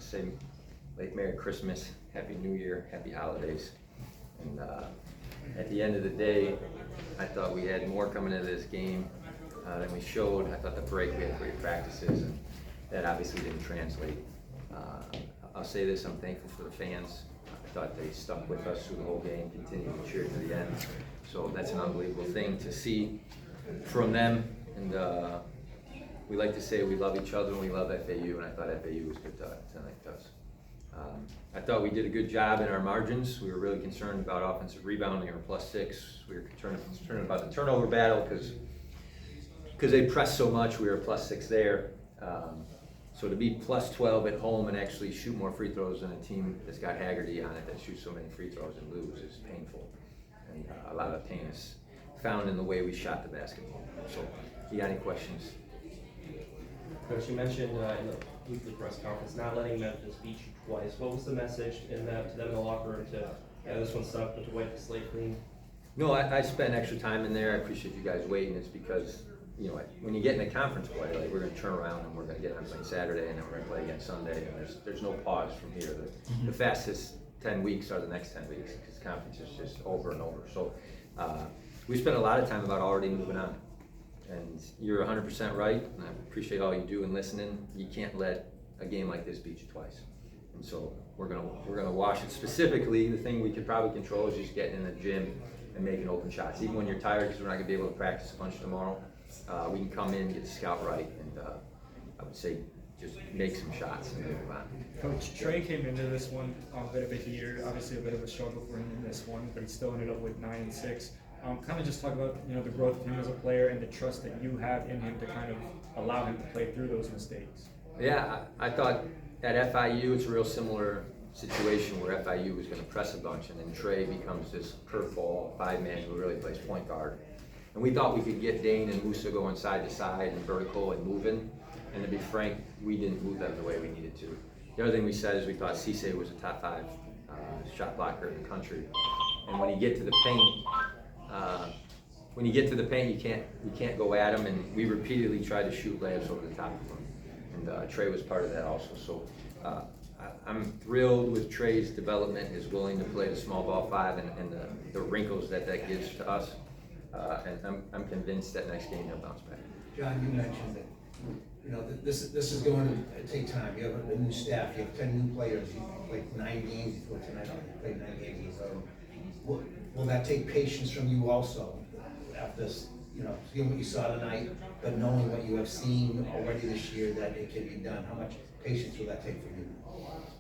say late Merry Christmas, Happy New Year, Happy Holidays. And at the end of the day, I thought we had more coming into this game than we showed. I thought the break, we had great practices, and that obviously didn't translate. I'll say this, I'm thankful for the fans. I thought they stuck with us through the whole game, continued to cheer to the end. So that's an unbelievable thing to see from them. And we like to say we love each other and we love FAU, and I thought FAU was good tonight to us. I thought we did a good job in our margins. We were really concerned about offensive rebounding. We were +6. We were concerned about the turnover battle because they pressed so much. We were +6 there. So to be +12 at home and actually shoot more free throws than a team that's got Haggerty on it that shoots so many free throws and lose is painful. And a lot of pain is found in the way we shot the basketball. So, you got any questions? Coach, you mentioned in the weekly press conference not letting Memphis beat you twice. What was the message to them in the locker room to, this one sucked, but to wipe the slate clean? No, I spent extra time in there. I appreciate you guys waiting. It's because, when you get in a conference play, like we're going to turn around and we're going to get on play Saturday and then we're going to play again Sunday. And there's no pause from here. The fastest 10 weeks are the next 10 weeks because conference is just over and over. So we spent a lot of time about already moving on. And you're 100% right, and I appreciate all you do in listening. You can't let a game like this beat you twice. And so we're gonna wash it. Specifically, the thing we could probably control is just getting in the gym and making open shots. Even when you're tired, because we're not gonna be able to practice a bunch tomorrow, we can come in, get the scout right, and I would say just make some shots and move on. Coach, Trey came into this one a bit of a heater, obviously a bit of a struggle for him in this one, but he still ended up with 9 and 6. Kind of just talk about the growth of him as a player and the trust that you have in him to kind of allow him to play through those mistakes. Yeah, I thought at FIU it's a real similar situation where FIU was going to press a bunch, and then Trey becomes this curveball 5-man who really plays point guard. And we thought we could get Dane and Musa going side to side and vertical and moving. And to be frank, we didn't move them the way we needed to. The other thing we said is we thought Cisse was a top 5 shot blocker in the country. And when you get to the paint, you can't go at him, and we repeatedly tried to shoot layups over the top of him. And Trey was part of that also. So I'm thrilled with Trey's development, his willing to play the small ball 5 and the wrinkles that gives to us. And I'm convinced that next game he'll bounce back. John, you mentioned that this is going to take time. You have a new staff. You have 10 new players. You played 9 games before tonight. You played 9 games. Will that take patience from you also? After seeing what you saw tonight, but knowing what you have seen already this year that it can be done, how much patience will that take from you?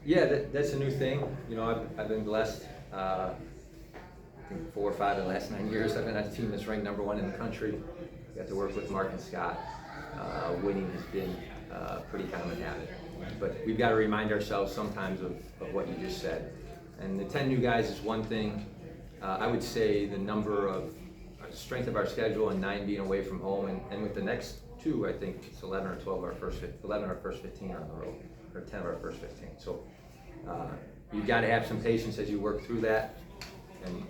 Yeah, that's a new thing. I've been blessed. I think 4 or 5 of the last 9 years I've been on a team that's ranked #1 in the country. Got to work with Mark and Scott. Winning has been a pretty common habit. But we've got to remind ourselves sometimes of what you just said. And the 10 new guys is one thing. I would say the number of strength of our schedule and 9 being away from home, and with the next 2, I think it's 11 or 12 our first 15 are on the road, or 10 of our first 15. So you've got to have some patience as you work through that, and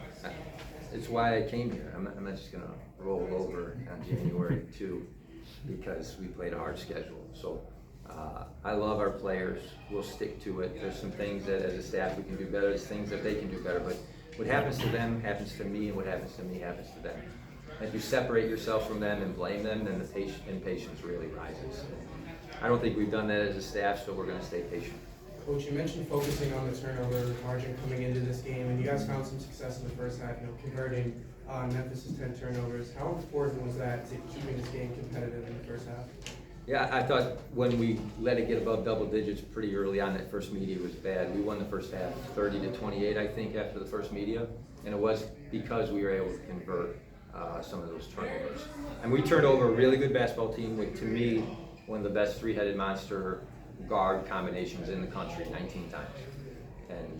it's why I came here. I'm not just going to roll over on January 2 because we played a hard schedule. So I love our players. We'll stick to it. There's some things that as a staff we can do better. There's things that they can do better, but what happens to them happens to me, and what happens to me happens to them. If you separate yourself from them and blame them, then the impatience really rises. I don't think we've done that as a staff, so we're going to stay patient. Coach, you mentioned focusing on the turnover margin coming into this game, and you guys found some success in the first half, converting Memphis' 10 turnovers. How important was that to keeping this game competitive in the first half? Yeah, I thought when we let it get above double digits pretty early on, that first media was bad. We won the first half 30-28, I think, after the first media, and it was because we were able to convert some of those turnovers. And we turned over a really good basketball team with, to me, one of the best 3-headed monster guard combinations in the country, 19 times. And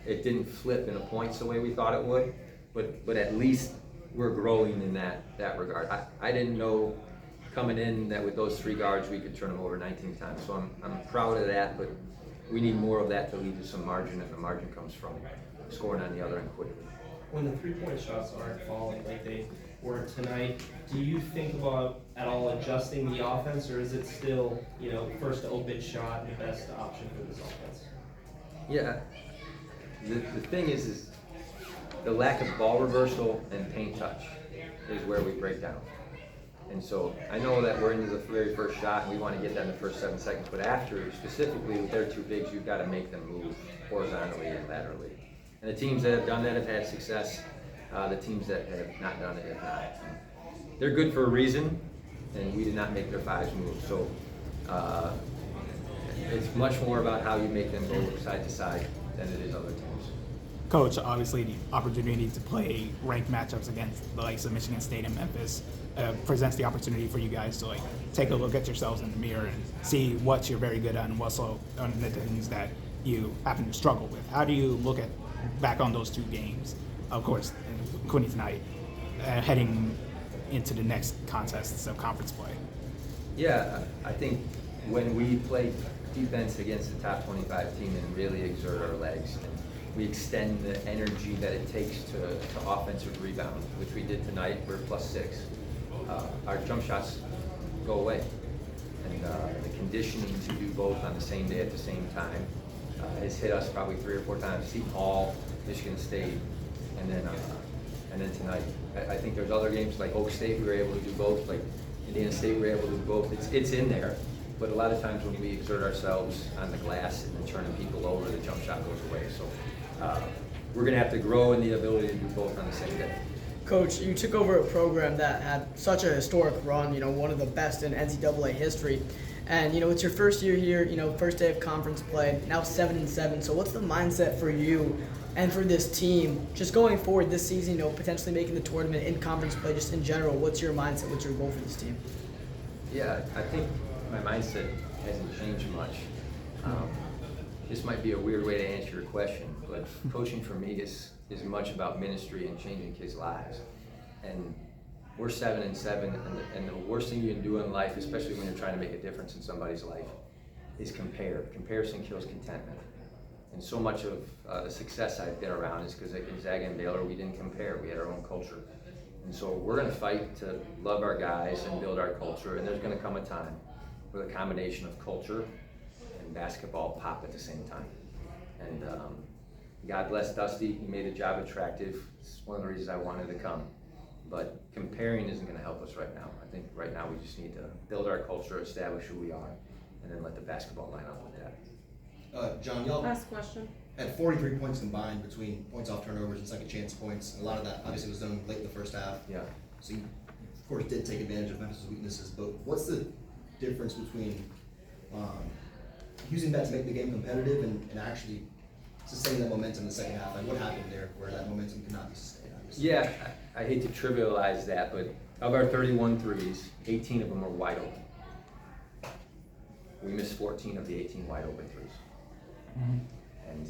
it didn't flip in a points the way we thought it would, but at least we're growing in that regard. I didn't know coming in that with those 3 guards we could turn them over 19 times. So I'm proud of that, but we need more of that to lead to some margin, and the margin comes from scoring on the other end quickly. When the 3-point shots aren't falling like they were tonight. Do you think about at all adjusting the offense, or is it still, first open shot, the best option for this offense? Yeah, the thing is the lack of ball reversal and paint touch is where we break down. And so I know that we're into the very first shot and we want to get that in the first 7 seconds, but after, specifically with their two bigs, you've got to make them move horizontally and laterally. And the teams that have done that have had success. The teams that have not done it have not. They're good for a reason, and we did not make their fives move. So it's much more about how you make them go side to side than it is other teams. Coach, obviously the opportunity to play ranked matchups against the likes of Michigan State and Memphis presents the opportunity for you guys to take a look at yourselves in the mirror and see what you're very good at and what's on the things that you happen to struggle with. How do you look back on those two games, of course, including tonight, heading into the next contests of conference play? Yeah, I think when we play defense against the top 25 team and really exert our legs, and we extend the energy that it takes to offensive rebound, which we did tonight, we're +6. Our jump shots go away. And the conditioning to do both on the same day at the same time has hit us probably 3 or 4 times. Seton Hall, Michigan State, and then tonight. I think there's other games like Oak State we were able to do both, like Indiana State we were able to do both. It's in there, but a lot of times when we exert ourselves on the glass and then turning people over, the jump shot goes away. So we're going to have to grow in the ability to do both on the same day. Coach, you took over a program that had such a historic run, one of the best in NCAA history. And, it's your first year here, first day of conference play, now 7-7. So what's the mindset for you and for this team just going forward this season, potentially making the tournament in conference play, just in general? What's your mindset? What's your goal for this team? Yeah, I think my mindset hasn't changed much. This might be a weird way to answer your question, but coaching for me is much about ministry and changing kids' lives. And we're 7-7, and the worst thing you can do in life, especially when you're trying to make a difference in somebody's life, is compare. Comparison kills contentment. And so much of the success I've been around is because at Gonzaga and Baylor, we didn't compare. We had our own culture. And so we're going to fight to love our guys and build our culture, and there's going to come a time where the combination of culture and basketball pop at the same time. And God bless Dusty, he made the job attractive. It's one of the reasons I wanted to come. But comparing isn't going to help us right now. I think right now we just need to build our culture, establish who we are, and then let the basketball line up with that. John, y'all Last question. had 43 points combined between points off turnovers and second chance points. A lot of that obviously was done late in the first half. Yeah. So you, of course, did take advantage of Memphis' weaknesses, but what's the difference between using that to make the game competitive and actually sustaining that momentum in the second half? Like what happened there where that momentum cannot be sustained? Obviously? Yeah, I hate to trivialize that, but of our 31 threes, 18 of them were wide open. We missed 14 of the 18 wide open threes. And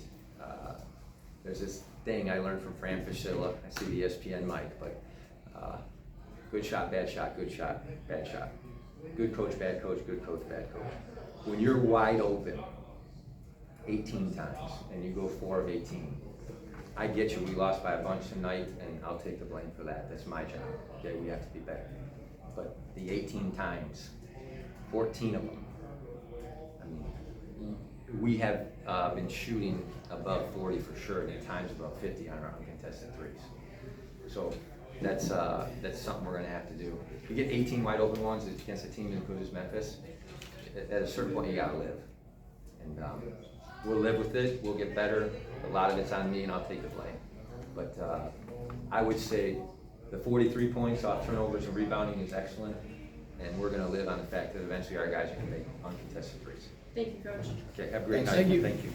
there's this thing I learned from Fran Fischilla. I see the ESPN mic, but good shot, bad shot, good shot, bad shot. Good coach, bad coach, good coach, bad coach. When you're wide open 18 times and you go 4 of 18, I get you, we lost by a bunch tonight and I'll take the blame for that. That's my job. Okay, we have to be better. But the 18 times, 14 of them, I mean, we have been shooting above 40 for sure, and at times above 50 on our uncontested threes. So that's something we're going to have to do. If you get 18 wide open ones against a team as good as Memphis, at a certain point you got to live. And we'll live with it. We'll get better. A lot of it's on me, and I'll take the blame. But I would say the 43 points off turnovers and rebounding is excellent, and we're going to live on the fact that eventually our guys are going to make uncontested threes. Thank you, Coach. Okay, have a great night. Thank you. Thank you.